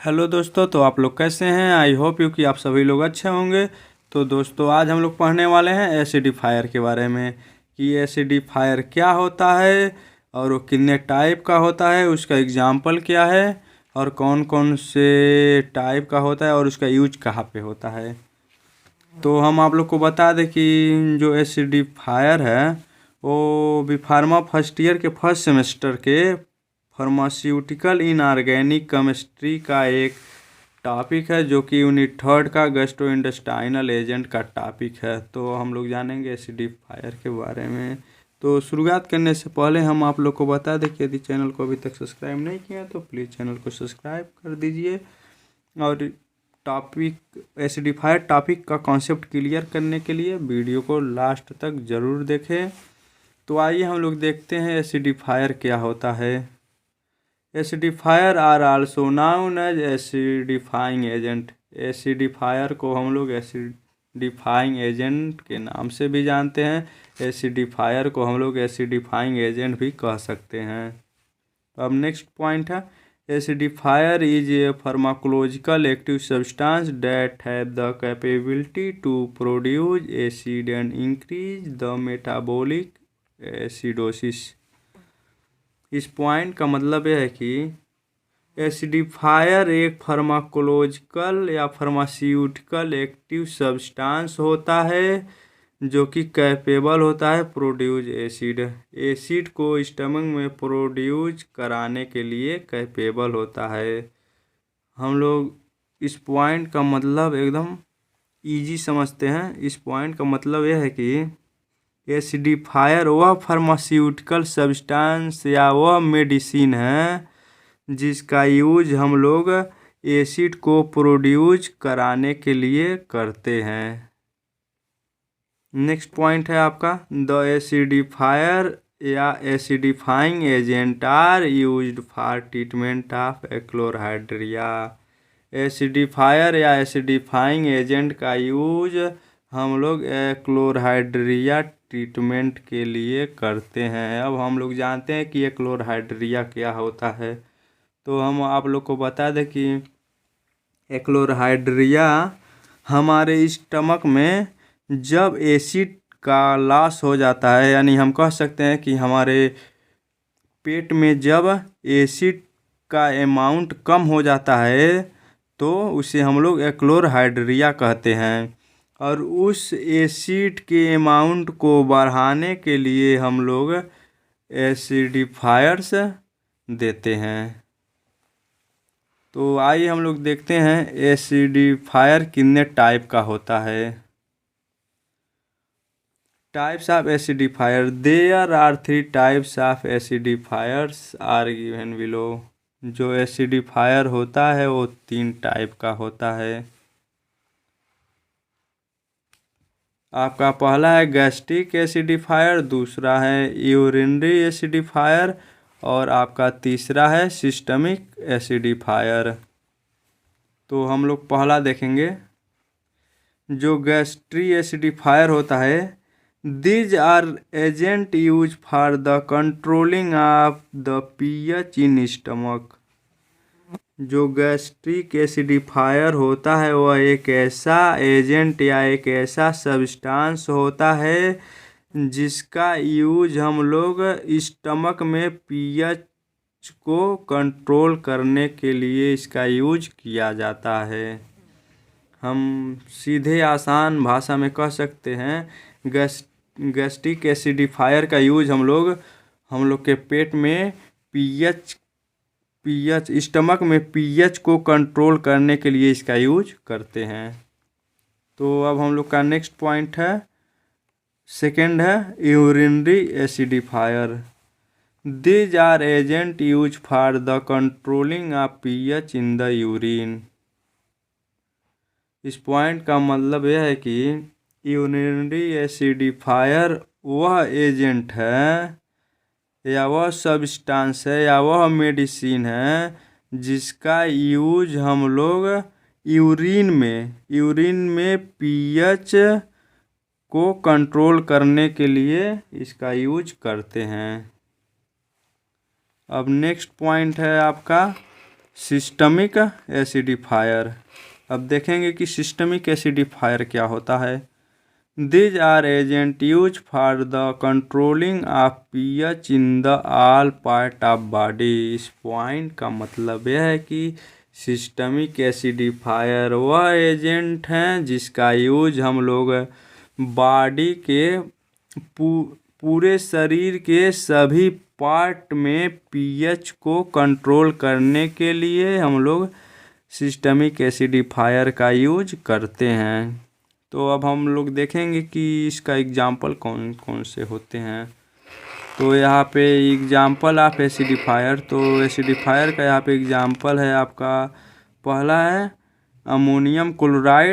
Hello दोस्तों, तो आप लोग कैसे हैं। आई होप यू कि आप सभी लोग अच्छे होंगे। तो दोस्तों, आज हम लोग पढ़ने वाले हैं एसिडिफायर के बारे में कि एसिडिफायर क्या होता है और वो कितने टाइप का होता है, उसका एग्जाम्पल क्या है और कौन कौन से टाइप का होता है और उसका यूज कहाँ पे होता है। तो हम आप लोग को बता दें कि जो एसिडिफायर है वो भी फार्मा फर्स्ट ईयर के फर्स्ट सेमेस्टर के फार्मास्यूटिकल इनऑर्गेनिक केमिस्ट्री का एक टॉपिक है, जो कि यूनिट थर्ड का गैस्ट्रोइंटेस्टाइनल एजेंट का टॉपिक है। तो हम लोग जानेंगे एसिडिफायर के बारे में। तो शुरुआत करने से पहले हम आप लोग को बता दें कि यदि चैनल को अभी तक सब्सक्राइब नहीं किया तो प्लीज़ चैनल को सब्सक्राइब कर दीजिए। और टॉपिक एसिडिफायर टॉपिक का कॉन्सेप्ट क्लियर करने के लिए वीडियो को लास्ट तक ज़रूर देखें। तो आइए हम लोग देखते हैं एसिडिफायर क्या होता है। Acidifier are also known as acidifying agent. Acidifier को हम लोग एसिडिफाइंग एजेंट के नाम से भी जानते हैं। एसिडिफायर को हम लोग एसिडिफाइंग एजेंट भी कह सकते हैं। अब नेक्स्ट पॉइंट है, acidifier is a pharmacological active substance that have the capability to produce acid and increase the metabolic acidosis. इस पॉइंट का मतलब यह है कि एसिडिफायर एक फार्माकोलॉजिकल या फार्मास्यूटिकल एक्टिव सब्सटेंस होता है जो कि कैपेबल होता है प्रोड्यूस एसिड को स्टमक में प्रोड्यूस कराने के लिए कैपेबल होता है। हम लोग इस पॉइंट का मतलब एकदम इजी समझते हैं। इस पॉइंट का मतलब यह है कि एसिडिफायर वह फार्मास्यूटिकल सब्सटेंस या वह मेडिसिन है जिसका यूज हम लोग एसिड को प्रोड्यूस कराने के लिए करते हैं। नेक्स्ट पॉइंट है आपका, द एसिडिफायर या acidifying agent are used for treatment of achlorhydria. Acidifier या एसिडिफाइंग एजेंट का यूज हम लोग एक्लोरहाइड्रिया ट्रीटमेंट के लिए करते हैं। अब हम लोग जानते हैं कि एक्लोरहाइड्रिया क्या होता है। तो हम आप लोग को बता दें कि एक्लोरहाइड्रिया हमारे स्टमक में जब एसिड का लॉस हो जाता है, यानी हम कह सकते हैं कि हमारे पेट में जब एसिड का अमाउंट कम हो जाता है तो उसे हम लोग एक्लोरहाइड्रिया कहते हैं। और उस एसिड के अमाउंट को बढ़ाने के लिए हम लोग एसिडिफायर्स देते हैं। तो आइए हम लोग देखते हैं एसिडिफायर कितने टाइप का होता है। Types of acidifier, there are 3 types of acidifiers are given below. जो एसिडिफायर होता है वो 3 टाइप का होता है। आपका पहला है गैस्ट्रिक एसिडिफायर, दूसरा है यूरिनरी एसिडिफायर और आपका तीसरा है सिस्टमिक एसिडिफायर। तो हम लोग पहला देखेंगे, जो गैस्ट्रिक एसिडिफायर होता है, these are agent use for the controlling of the pH in stomach. जो गैस्ट्रिक एसिडिफायर होता है वह एक ऐसा एजेंट या एक ऐसा सब्सटेंस होता है जिसका यूज हम लोग स्टमक में पीएच को कंट्रोल करने के लिए इसका यूज किया जाता है। हम सीधे आसान भाषा में कह सकते हैं गैस्ट्रिक एसिडिफायर का यूज हम लोग के पेट में पीएच स्टमक में पीएच को कंट्रोल करने के लिए इसका यूज करते हैं। तो अब हम लोग का नेक्स्ट पॉइंट है, सेकेंड है urinary acidifier. These are agent use for the controlling of pH in the urine. इस पॉइंट का मतलब यह है कि यूरिनरी एसिडिफायर वह एजेंट है या वह सब्सटेंस है या वह मेडिसिन है जिसका यूज हम लोग यूरिन में पीएच को कंट्रोल करने के लिए इसका यूज करते हैं। अब नेक्स्ट पॉइंट है आपका सिस्टमिक एसिडिफायर। अब देखेंगे कि सिस्टमिक एसिडिफायर क्या होता है। These are agent used for the controlling of pH in the all part of body। इस पॉइंट का मतलब यह है कि सिस्टमिक एसिडिफायर वह एजेंट हैं जिसका यूज हम लोग बॉडी के पूरे शरीर के सभी पार्ट में पीएच को कंट्रोल करने के लिए हम लोग सिस्टमिक एसिडिफायर का यूज करते हैं। तो अब हम लोग देखेंगे कि इसका एग्जाम्पल कौन कौन से होते हैं। तो यहाँ पे एग्जाम्पल ऑफ एसिडिफायर, तो एसिडिफायर का यहाँ पे एग्जाम्पल है आपका, पहला है अमोनियम क्लोराइड,